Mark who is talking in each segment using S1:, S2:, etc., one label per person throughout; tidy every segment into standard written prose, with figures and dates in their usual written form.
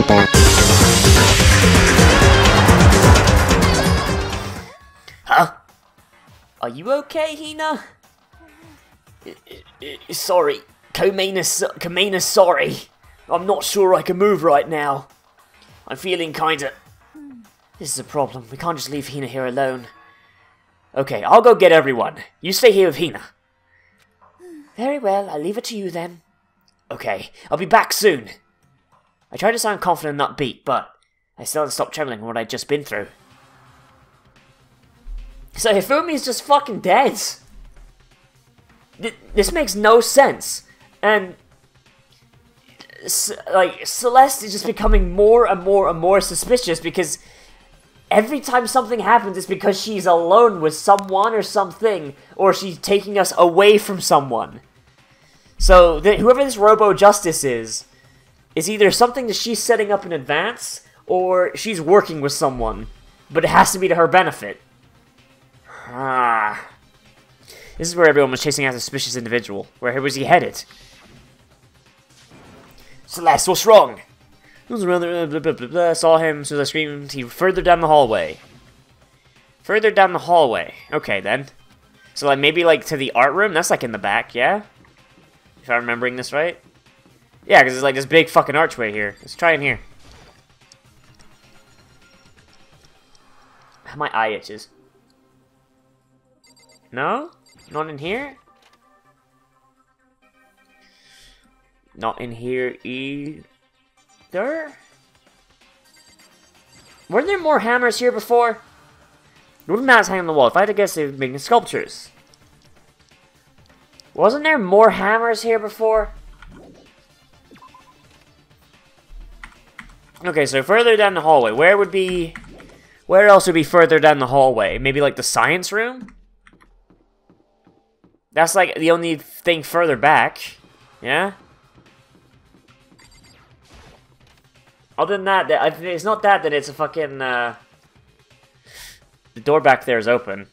S1: Danganronpa.
S2: Huh? Are you okay, Hina? Sorry. Kamina's sorry. I'm not sure I can move right now. I'm feeling kinda... This is a problem. We can't just leave Hina here alone. Okay, I'll go get everyone. You stay here with Hina. Very well, I'll leave it to you then. Okay, I'll be back soon. I tried to sound confident and upbeat, but I still had to stop trembling from what I'd just been through. So Hifumi's just fucking dead. This makes no sense. And like Celeste is just becoming more and more and more suspicious because every time something happens it's because she's alone with someone or something, or she's taking us away from someone. So whoever this Robo Justice is either something that she's setting up in advance, or she's working with someone, but it has to be to her benefit. This is where everyone was chasing after a suspicious individual. Where was he headed? Celeste, what's wrong? Saw him, so I screamed. He further down the hallway. Further down the hallway. Okay, then. So, like, maybe, like, to the art room? That's, like, in the back, yeah? If I'm remembering this right? Yeah, because there's, like, this big fucking archway here. Let's try in here. My eye itches. No? Not in here? Not in here either? Weren't there more hammers here before? Wooden mats hanging on the wall. If I had to guess, they were making sculptures. Wasn't there more hammers here before? Okay, so further down the hallway. Where else would be further down the hallway? Maybe like the science room? That's like the only thing further back. Yeah? Other than that, if it's not that, then it's a fucking, the door back there is open.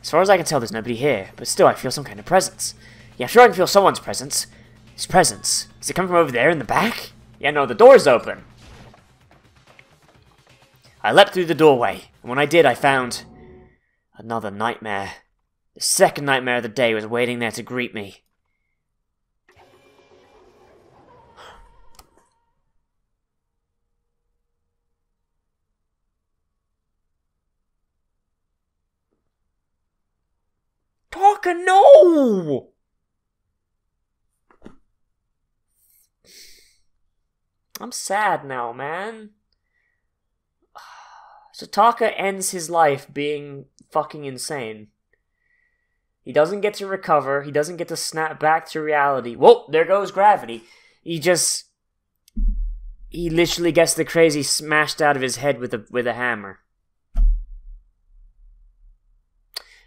S2: As far as I can tell, there's nobody here. But still, I feel some kind of presence. Yeah, I'm sure I can feel someone's presence. His presence. Is it coming from over there in the back? Yeah, no, the door's open. I leapt through the doorway. And when I did, I found another nightmare. The second nightmare of the day was waiting there to greet me. Taka, no! I'm sad now, man. So Taka ends his life being fucking insane. He doesn't get to recover. He doesn't get to snap back to reality. Whoa, there goes gravity. He literally gets the crazy smashed out of his head with a hammer.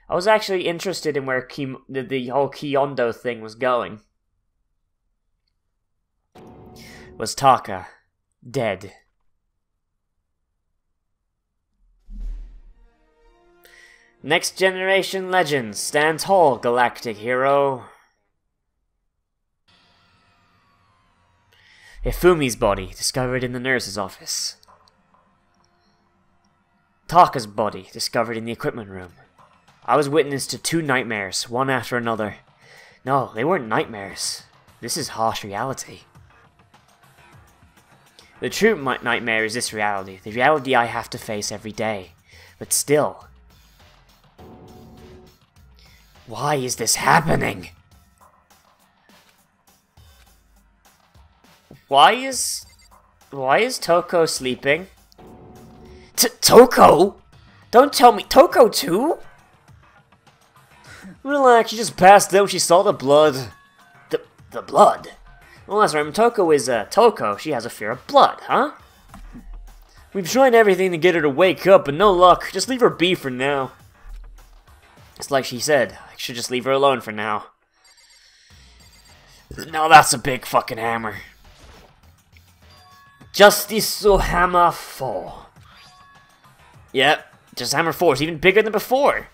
S2: I was actually interested in where the whole Kyondo thing was going. Was Taka dead? Next Generation Legends. Stand tall, galactic hero. Hifumi's body, discovered in the nurse's office. Taka's body, discovered in the equipment room. I was witness to 2 nightmares, one after another. No, they weren't nightmares. This is harsh reality. The true nightmare is this reality, the reality I have to face every day. But still... why is this happening? Why is Toko sleeping? Toko? Don't tell me Toko too? Relax, she just passed out when she saw the blood. The blood? Well, that's right, when Toko is Toko, she has a fear of blood, huh? We've tried everything to get her to wake up, but no luck. Just leave her be for now. It's like she said, I should just leave her alone for now. Now that's a big fucking hammer. Justice so hammer 4. Yep, just hammer 4 is even bigger than before.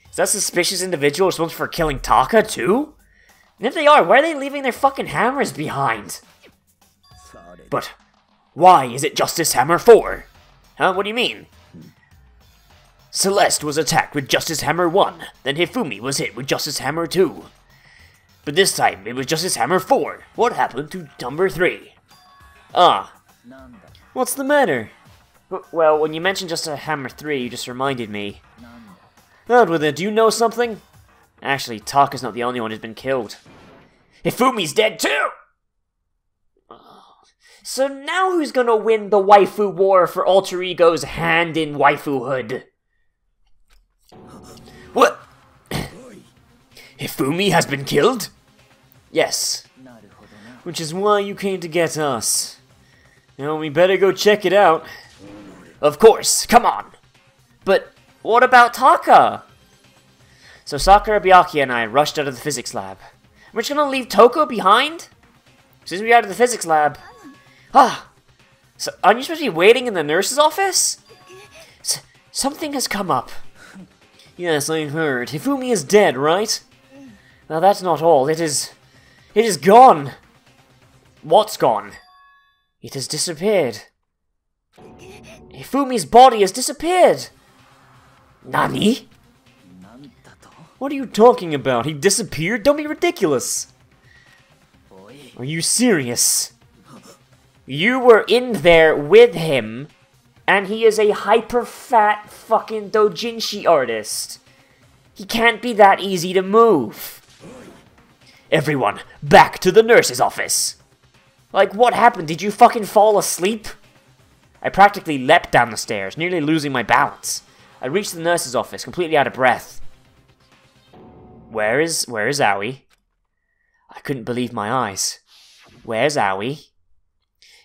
S2: Is that suspicious individual responsible for killing Taka too? And if they are, why are they leaving their fucking hammers behind? But why is it Justice Hammer 4? Huh? What do you mean? Celeste was attacked with Justice Hammer 1, then Hifumi was hit with Justice Hammer 2. But this time, it was Justice Hammer 4. What happened to number 3? Ah. What's the matter? Well, when you mentioned Justice Hammer 3, you just reminded me. Out with it, do you know something? Actually, Taka's not the only one who's been killed. Hifumi's dead too! So now who's gonna win the waifu war for alter ego's hand in waifuhood? What? Hifumi has been killed? Yes. Which is why you came to get us. Now we better go check it out. Of course, come on. But what about Taka? So Sakura, Byakuya, and I rushed out of the physics lab. We're just gonna leave Toko behind? Since we're out of the physics lab. Ah! So aren't you supposed to be waiting in the nurse's office? Something has come up. Yes, I heard. Hifumi is dead, right? Now that's not all. It is gone. What's gone? It has disappeared. Hifumi's body has disappeared. Nani? What are you talking about? He disappeared? Don't be ridiculous. Are you serious? You were in there with him, and he is a hyper-fat fucking doujinshi artist. He can't be that easy to move. Everyone, back to the nurse's office. Like, what happened? Did you fucking fall asleep? I practically leapt down the stairs, nearly losing my balance. I reached the nurse's office, completely out of breath. Where is Aoi? I couldn't believe my eyes. Where's Aoi?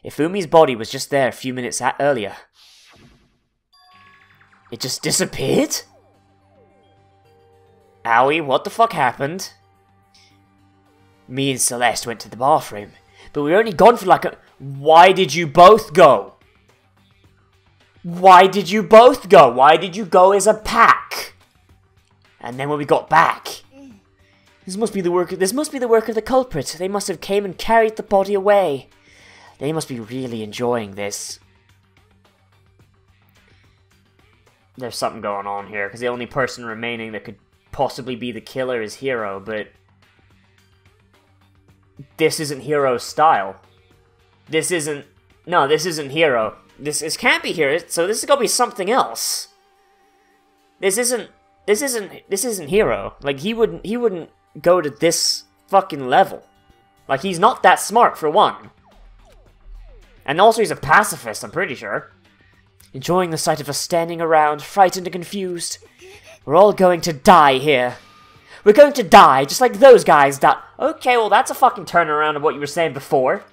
S2: Hifumi's body was just there a few minutes earlier. It just disappeared? Aoi, what the fuck happened? Me and Celeste went to the bathroom, but we were only gone for like a... Why did you both go? Why did you both go? Why did you go as a pack? And then when we got back... This must be the work of the culprit. They must have came and carried the body away. They must be really enjoying this. There's something going on here, because the only person remaining that could possibly be the killer is Hiro, but... This isn't Hiro's style. This isn't... No, this isn't Hiro. This can't be Hiro, so this is gonna be something else. This isn't Hiro. Like, he wouldn't go to this fucking level. Like, he's not that smart, for one. And also he's a pacifist, I'm pretty sure. Enjoying the sight of us standing around, frightened and confused. We're all going to die here. We're going to die, just like those guys died. Okay, well that's a fucking turnaround of what you were saying before.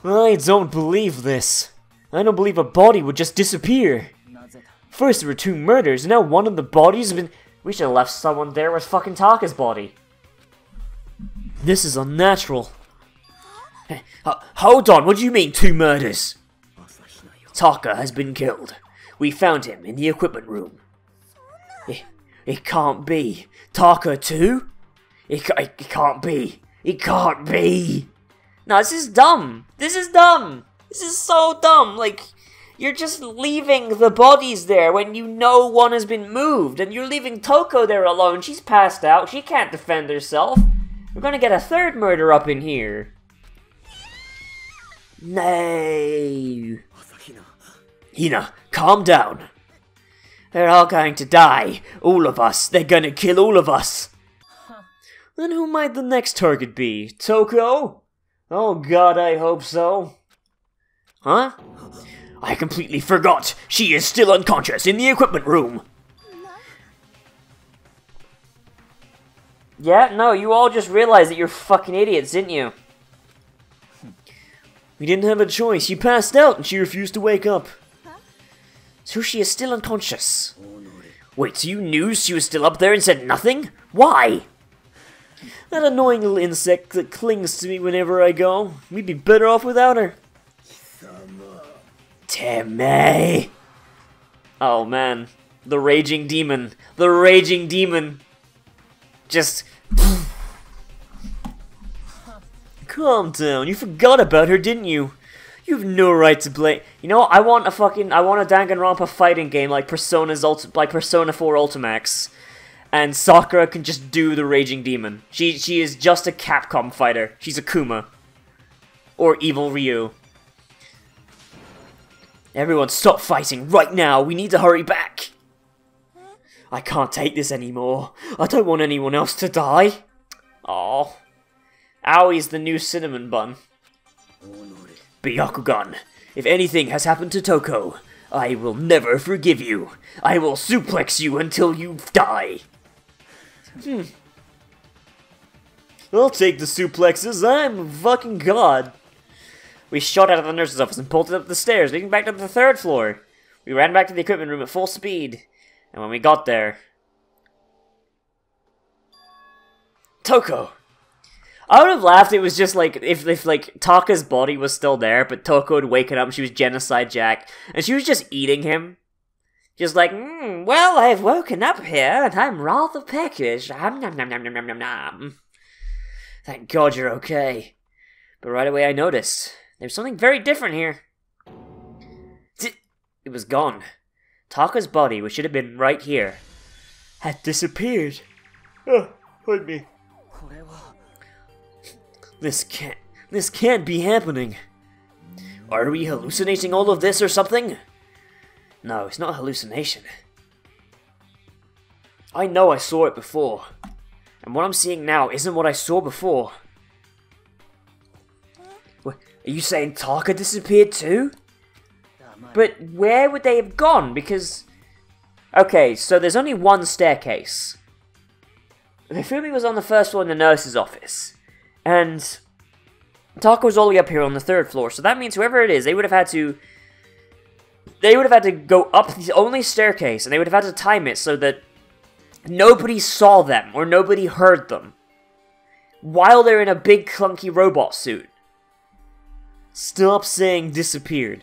S2: I don't believe this. I don't believe a body would just disappear. First there were 2 murders, and now one of the bodies has been... We should have left someone there with fucking Taka's body. This is unnatural. Hold on, what do you mean 2 murders? Taka has been killed. We found him in the equipment room. It can't be. Taka too? It can't be. It can't be. No, this is dumb. This is dumb. This is so dumb. Like, you're just leaving the bodies there when you know one has been moved. And you're leaving Toko there alone. She's passed out. She can't defend herself. We're gonna get a 3rd murder up in here. No. Hina, calm down. They're all going to die. All of us. They're gonna kill all of us. Then who might the next target be? Toko? Oh god, I hope so. Huh? I completely forgot. She is still unconscious in the equipment room. Yeah, no, you all just realized that you're fucking idiots, didn't you? We didn't have a choice. She passed out and she refused to wake up. So she is still unconscious. Wait, so you knew she was still up there and said nothing? Why? That annoying little insect that clings to me whenever I go. We'd be better off without her. Teme! Oh man. The raging demon. The raging demon. Just... Calm down. You forgot about her, didn't you? You have no right to blame. You know, I want a Danganronpa fighting game like Persona 4 Ultimax, and Sakura can just do the Raging Demon. She is just a Capcom fighter. She's a Kuma. Or Evil Ryu. Everyone stop fighting right now. We need to hurry back. I can't take this anymore. I don't want anyone else to die. Aww. Awie's the new cinnamon bun. Byakugan, if anything has happened to Toko, I will never forgive you. I will suplex you until you die. I'll take the suplexes. I'm a fucking god. We shot out of the nurse's office and bolted up the stairs, leading back to the 3rd floor. We ran back to the equipment room at full speed. And when we got there... Toko! I would have laughed it was just like, if like, Taka's body was still there, but Toko had waken up and she was Genocide Jack, and she was just eating him. Just like, well, I've woken up here, and I'm rather peckish. Nom nom nom nom nom nom nom. Thank God you're okay. But right away I noticed, there's something very different here. It was gone. Taka's body, which should have been right here, had disappeared. Oh, hide me. This can't be happening. Are we hallucinating all of this or something? No, it's not a hallucination. I know I saw it before. And what I'm seeing now isn't what I saw before. What, are you saying Taka disappeared too? But where would they have gone? Because... Okay, so there's only one staircase. Hifumi was on the 1st floor in the nurse's office. And Taka was only up here on the 3rd floor, so that means whoever it is, they would have had to go up the only staircase, and they would have had to time it so that nobody saw them or nobody heard them while they're in a big clunky robot suit. Stop saying disappeared.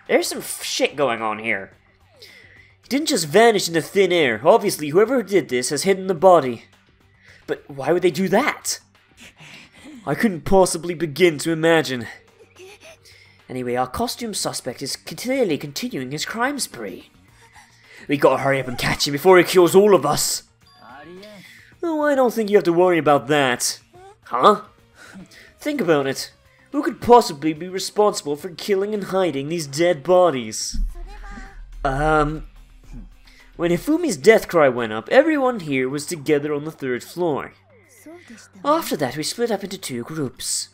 S2: There's some shit going on here. He didn't just vanish into thin air. Obviously, whoever did this has hidden the body. But why would they do that? I couldn't possibly begin to imagine. Anyway, our costume suspect is clearly continuing his crime spree. We gotta hurry up and catch him before he kills all of us. Oh, I don't think you have to worry about that. Huh? Think about it. Who could possibly be responsible for killing and hiding these dead bodies? When Hifumi's death cry went up, everyone here was together on the 3rd floor. After that, we split up into 2 groups.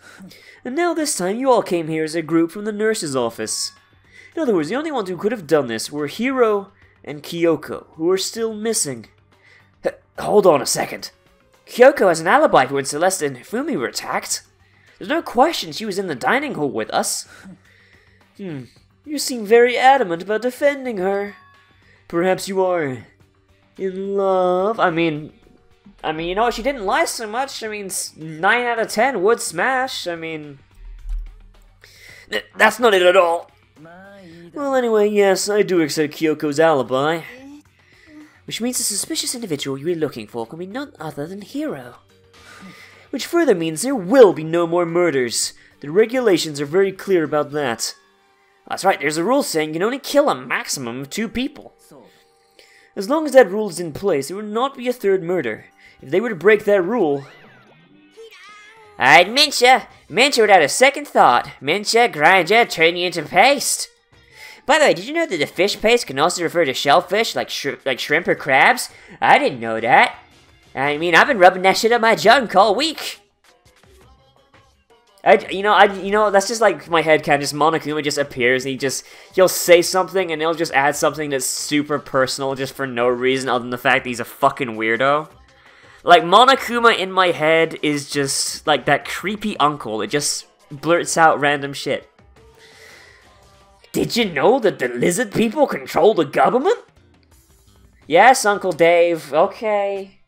S2: And now this time, you all came here as a group from the nurse's office. In other words, the only ones who could have done this were Hiro and Kyoko, who are still missing. Hold on a second. Kyoko has an alibi for when Celeste and Hifumi were attacked. There's no question she was in the dining hall with us. You seem very adamant about defending her. Perhaps you are in love? I mean, you know, she didn't lie so much. I mean, 9 out of 10 would smash. I mean, that's not it at all. Well, anyway, yes, I do accept Kyoko's alibi. Which means the suspicious individual you were looking for can be none other than Hiro. Which further means there will be no more murders. The regulations are very clear about that. That's right, there's a rule saying you can only kill a maximum of 2 people. As long as that rule is in place, there will not be a 3rd murder. If they were to break that rule... I'd mincha without a second thought. Mincha, grind ya, turn you into paste. By the way, did you know that the fish paste can also refer to shellfish, like shrimp or crabs? I didn't know that. I mean, I've been rubbing that shit up my junk all week. You know, that's just like my head can. Just Monokuma just appears and he'll say something and he'll just add something that's super personal just for no reason other than the fact that he's a fucking weirdo. Like, Monokuma in my head is just like that creepy uncle. It just blurts out random shit. Did you know that the lizard people control the government? Yes, Uncle Dave. Okay.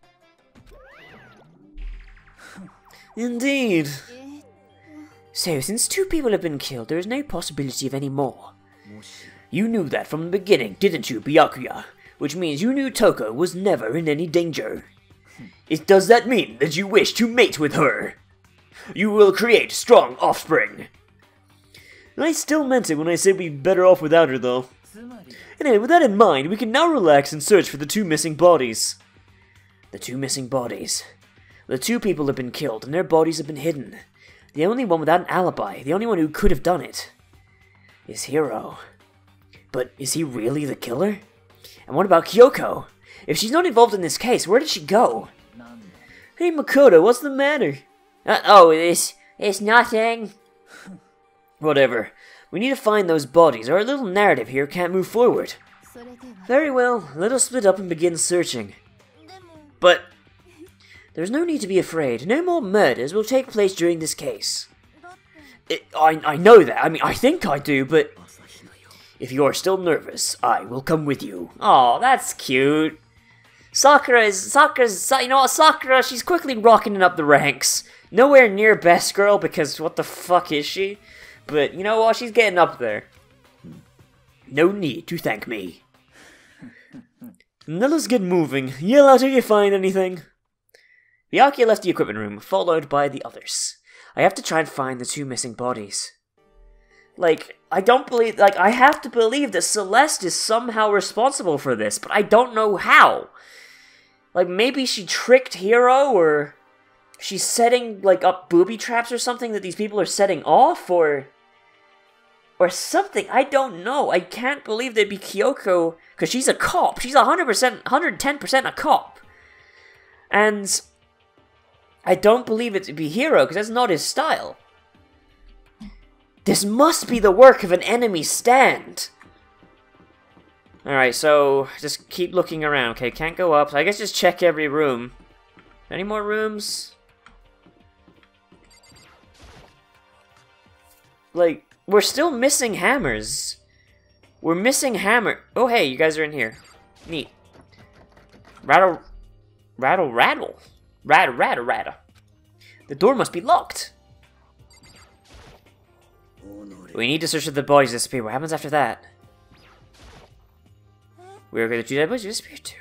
S2: Indeed. So, since 2 people have been killed, there is no possibility of any more. You knew that from the beginning, didn't you, Byakuya? Which means you knew Toko was never in any danger. Does that mean that you wish to mate with her? You will create strong offspring. I still meant it when I said we'd be better off without her, though. Anyway, with that in mind, we can now relax and search for the 2 missing bodies. The 2 missing bodies. The 2 people have been killed, and their bodies have been hidden. The only one without an alibi, the only one who could have done it, is Hiro. But is he really the killer? And what about Kyoko? If she's not involved in this case, where did she go? Hey Makoto, what's the matter? It's nothing. Whatever. We need to find those bodies, or our little narrative here can't move forward. Very well, let us split up and begin searching. But there's no need to be afraid. No more murders will take place during this case. I know that. I mean, I think I do, but if you are still nervous, I will come with you. Aw, that's cute. Sakura's, you know what, Sakura, she's quickly rocketing up the ranks. Nowhere near best girl, because what the fuck is she? But, you know what, she's getting up there. No need to thank me. Now let's get moving. Yell out if you find anything. Byakuya left the equipment room, followed by the others. I have to try and find the 2 missing bodies. I have to believe that Celeste is somehow responsible for this, but I don't know how. Maybe she tricked Hiro, or she's setting, up booby traps or something that these people are setting off, or something. I don't know. I can't believe they'd be Kyoko, because she's a cop. She's 100%, 110% a cop. And I don't believe it to be Hiro, because that's not his style. This must be the work of an enemy stand. Alright, so just keep looking around. Okay, can't go up. So I guess just check every room. Any more rooms? We're still missing hammers. We're missing hammer. Oh, hey, you guys are in here. Neat. Rattle. Rattle. Rattle. The door must be locked. We need to search for the bodies disappear. What happens after that? We're going to do that bodies disappear too.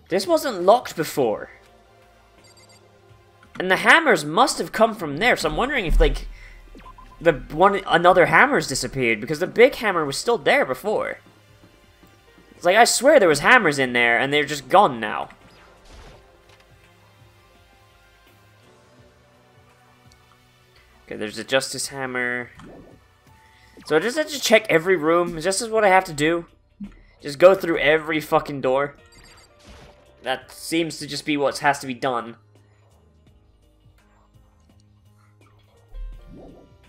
S2: This wasn't locked before. And the hammers must have come from there, so I'm wondering if, another hammer's disappeared, because the big hammer was still there before. It's I swear there was hammers in there, and they're just gone now. Okay, there's a Justice Hammer. So I just have to check every room. Is this what I have to do? Just go through every fucking door. That seems to just be what has to be done.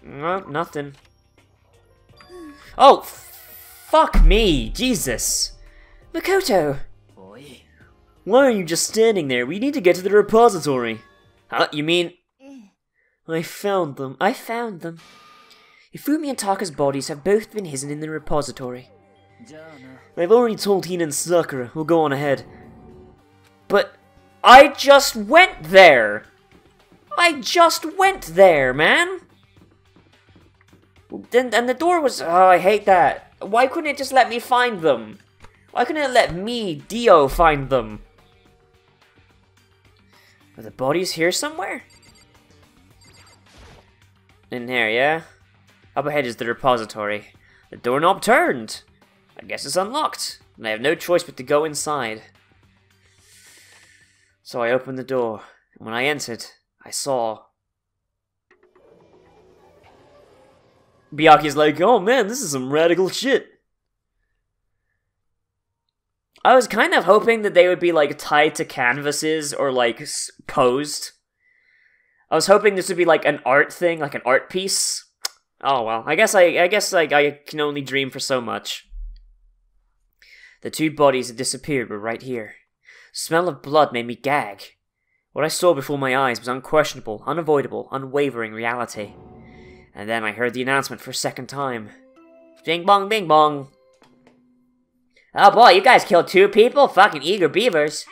S2: No, nothing. Oh, fuck me, Jesus. Makoto! Why are you just standing there? We need to get to the repository. Huh? You mean... I found them. Hifumi and Taka's bodies have both been hidden in the repository. I've already told Hina and Sakura. We'll go on ahead. But I just went there! Man! And the door was... Oh, I hate that. Why couldn't it just let me find them? Why couldn't it let me, Dio, find them? Are the bodies here somewhere? In there, yeah? Up ahead is the repository. The doorknob turned! I guess it's unlocked, and I have no choice but to go inside. So I opened the door, and when I entered, I saw... Byakuya's like, oh man, this is some radical shit. I was kind of hoping that they would be, tied to canvases, or, posed. I was hoping this would be an art thing, an art piece. Oh well, I guess I can only dream for so much. The 2 bodies that disappeared were right here. The smell of blood made me gag. What I saw before my eyes was unquestionable, unavoidable, unwavering reality. And then I heard the announcement for a second time. Bing bong, bing bong. Oh boy, you guys killed 2 people? Fucking eager beavers.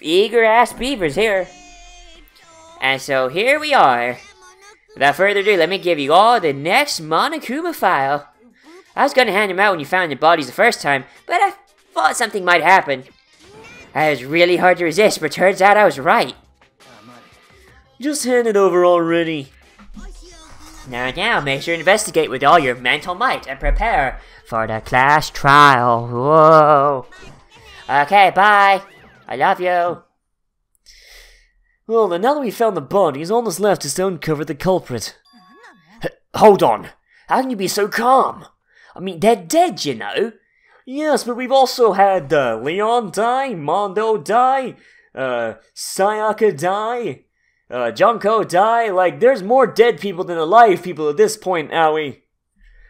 S2: Eager-ass beavers here. And so here we are. Without further ado, let me give you all the next Monokuma file. I was gonna hand them out when you found the bodies the first time, but I thought something might happen.
S1: It was really hard to resist, but turns out I was right.
S2: Just hand it over already.
S1: Now, make sure to investigate with all your mental might and prepare for the class trial. Whoa. Okay, bye. I love you.
S2: Well, then now that we found the bodies, all that's left is to uncover the culprit. Hold on. How can you be so calm? I mean, they're dead, you know. Yes, but we've also had Leon die, Mondo die, Sayaka die, Junko die. Like, there's more dead people than alive people at this point, Aoi.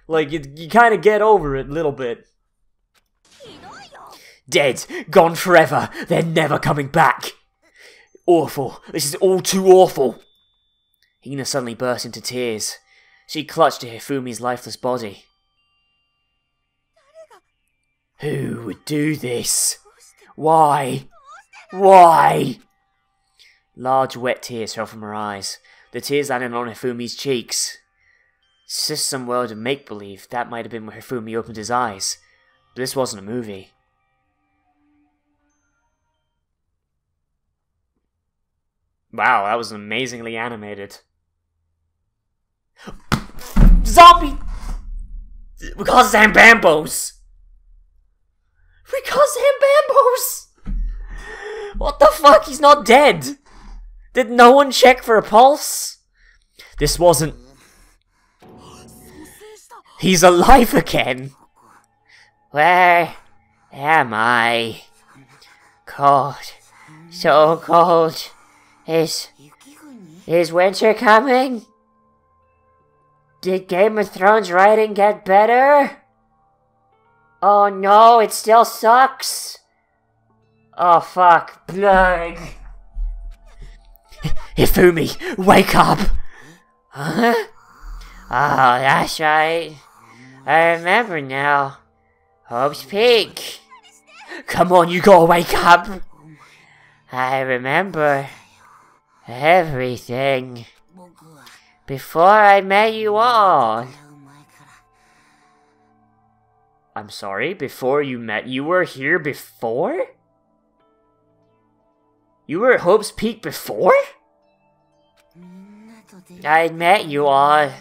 S2: Like, you kind of get over it a little bit. Dead, gone forever, they're never coming back. Awful, this is all too awful. Hina suddenly burst into tears. She clutched to Hifumi's lifeless body. Who would do this? Why? Why? Large wet tears fell from her eyes. The tears landed on Hifumi's cheeks. It's just some world of make-believe. That might have been where Hifumi opened his eyes. But this wasn't a movie. Wow, that was amazingly animated. Zombie! We call Zambambos! We call Zambambos! What the fuck? He's not dead! Did no one check for a pulse? This wasn't... He's alive again! Where am I? Cold. So cold. Is winter coming? Did Game of Thrones writing get better? Oh no, it still sucks. Oh fuck, blood. Hifumi, wake up! Huh? Oh, that's right. I remember now. Hope's Peak. Come on, you gotta wake up. I remember everything. Before I met you all. I'm sorry, before you met, you were here before? You were at Hope's Peak before? I met you all.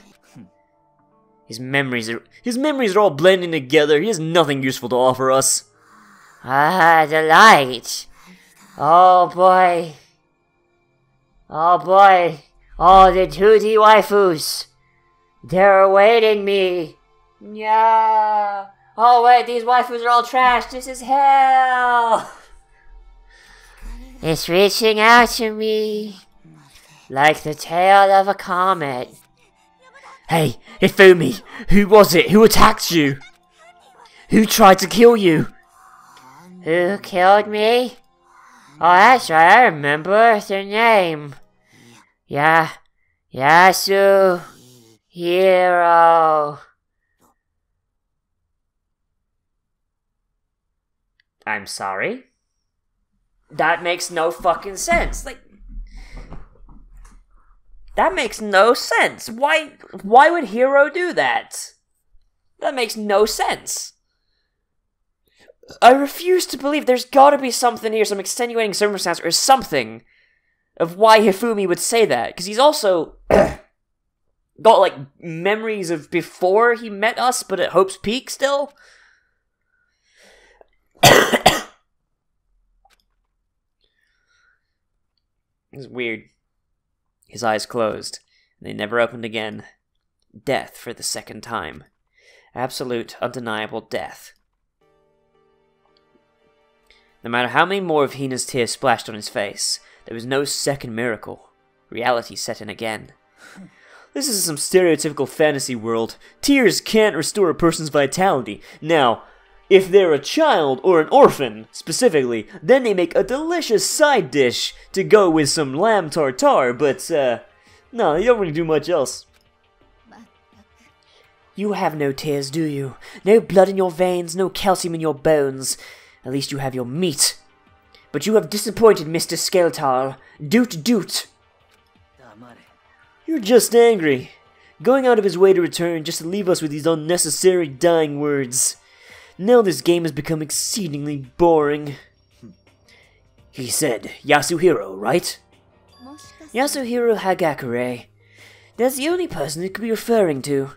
S2: His memories are all blending together. He has nothing useful to offer us. Ah, the light. Oh boy. Oh boy. Oh, the 2D waifus. They're awaiting me. Yeah. Oh wait, these waifus are all trash. This is hell. It's reaching out to me. Like the tail of a comet. Hey, Hifumi, who was it? Who attacked you? Who tried to kill you? Who killed me? Oh, that's right, I remember their name. Yeah, Yasu Hiro. I'm sorry? That makes no fucking sense. Like, that makes no sense. Why would Hiro do that? That makes no sense. I refuse to believe there's gotta be something here, some extenuating circumstance or something of why Hifumi would say that. Because he's also got, like, memories of before he met us, but at Hope's Peak still. It's weird. His eyes closed, and they never opened again. Death for the second time. Absolute, undeniable death. No matter how many more of Hina's tears splashed on his face, there was no second miracle. Reality set in again. This is some stereotypical fantasy world. Tears can't restore a person's vitality. Now, if they're a child or an orphan, specifically, then they make a delicious side dish to go with some lamb tartare, but, no, they don't really do much else. You have no tears, do you? No blood in your veins, no calcium in your bones. At least you have your meat. But you have disappointed Mr. Skeletor. Doot. You're just angry. Going out of his way to return just to leave us with these unnecessary dying words. Now this game has become exceedingly boring. He said Yasuhiro, right? Yasuhiro Hagakure. That's the only person it could be referring to.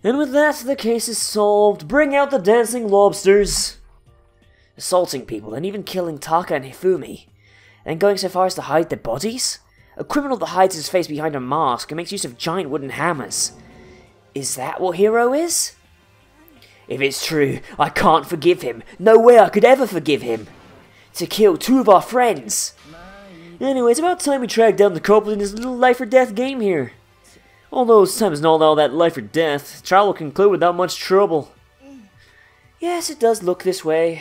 S2: And with that, the case is solved. Bring out the dancing lobsters. Assaulting people and even killing Taka and Hifumi. And going so far as to hide their bodies? A criminal that hides his face behind a mask and makes use of giant wooden hammers. Is that what Hiro is? If it's true, I can't forgive him. No way I could ever forgive him. To kill 2 of our friends. Anyway, it's about time we track down the culprit in this little life or death game here. Although this time is not all that life or death, the trial will conclude without much trouble. Yes, it does look this way.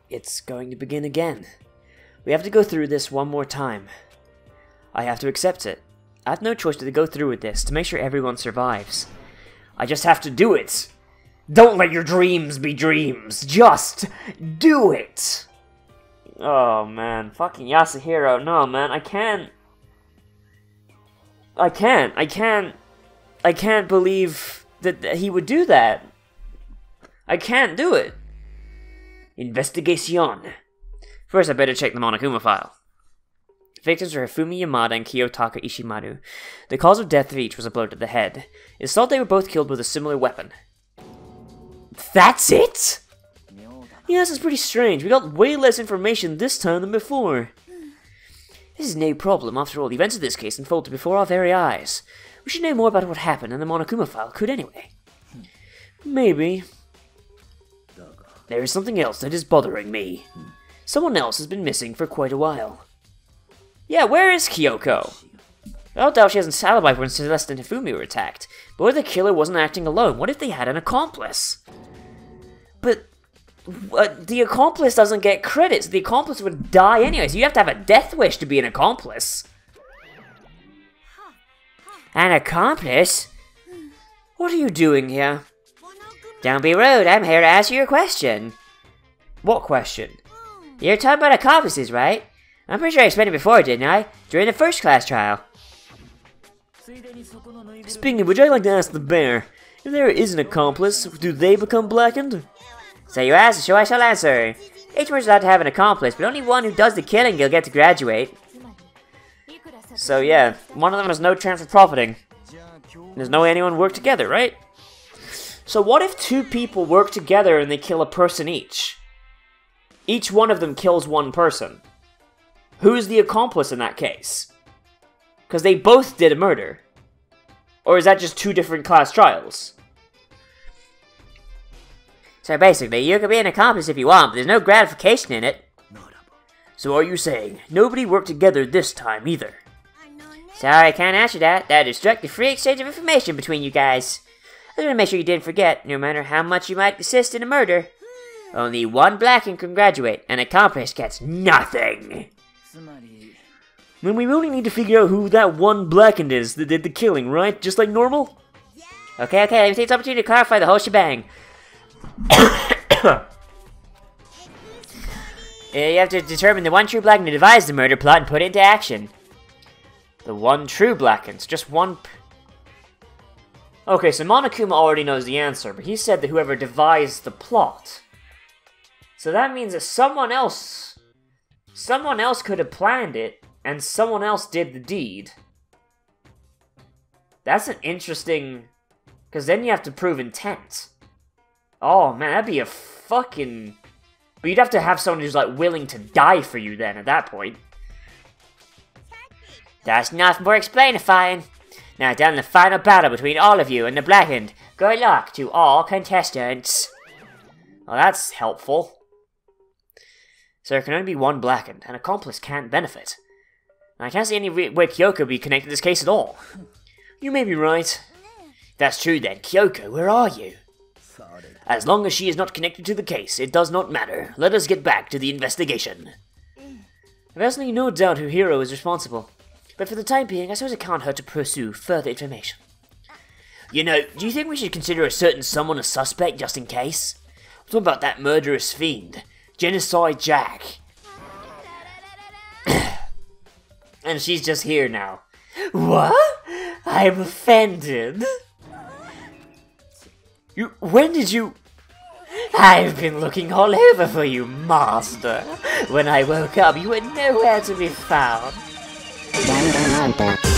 S2: It's going to begin again. We have to go through this one more time. I have to accept it. I have no choice but to go through with this to make sure everyone survives. I just have to do it. Don't let your dreams be dreams. Just do it. Oh man, fucking Yasuhiro. No man, I can't believe that he would do that. I can't do it. Investigation. First I better check the Monokuma file. Victims were Hifumi Yamada and Kiyotaka Ishimaru. The cause of death of each was a blow to the head. It is thought they were both killed with a similar weapon. That's it? Yeah, this is pretty strange. We got way less information this time than before. This is no problem. After all, the events of this case unfolded before our very eyes. We should know more about what happened, and the Monokuma file could anyway. Maybe. There is something else that is bothering me. Someone else has been missing for quite a while. Yeah, where is Kyoko? I don't doubt she has an alibi when Celeste and Hifumi were attacked. But what if the killer wasn't acting alone? What if they had an accomplice? But the accomplice doesn't get credit, so the accomplice would die anyway, so you have to have a death wish to be an accomplice. An accomplice? What are you doing here? Don't be rude, I'm here to ask you a question. What question? You're talking about accomplices, right? I'm pretty sure I explained it before, didn't I? During the first class trial. Speaking of which, I'd like to ask the bear, if there is an accomplice, do they become blackened? So you ask, so I shall answer. Each one's allowed to have an accomplice, but only one who does the killing will get to graduate. So yeah, one of them has no chance of profiting. There's no way anyone work together, right? So what if 2 people work together and they kill a person each? Each one of them kills one person. Who's the accomplice in that case? Because they both did a murder. Or is that just 2 different class trials? So basically, you can be an accomplice if you want, but there's no gratification in it. So are you saying nobody worked together this time either? Sorry, I can't answer that. That would obstruct the free exchange of information between you guys. I just want to make sure you didn't forget, no matter how much you might assist in a murder, only one blackened can graduate, and an accomplice gets nothing. Then we really need to figure out who that one blackened is that did the killing, right? Just like normal? Okay, let me take this opportunity to clarify the whole shebang. You have to determine the one true blackened who devised the murder plot and put it into action. The one true blackened, just one... Okay, so Monokuma already knows the answer, but he said that whoever devised the plot. So that means that someone else could have planned it, and someone else did the deed. That's an interesting... Because then you have to prove intent. Oh man, that'd be a fucking... But you'd have to have someone who's like willing to die for you then at that point. That's enough more explainifying. Now down to the final battle between all of you and the blackened. Good luck to all contestants. Well, that's helpful. So there can only be one blackened. An accomplice can't benefit. I can't see any way Kyoko would be connected to this case at all. You may be right. If that's true then, Kyoko, where are you? As long as she is not connected to the case, it does not matter. Let us get back to the investigation. I've absolutely no doubt who Hiro is responsible. But for the time being, I suppose it can't hurt to pursue further information. You know, do you think we should consider a certain someone a suspect just in case? What about that murderous fiend? Genocide Jack. And she's just here now. What? I'm offended. When did you...
S1: I've been looking all over for you, master. When I woke up, you were nowhere to be found.
S3: Danganronpa.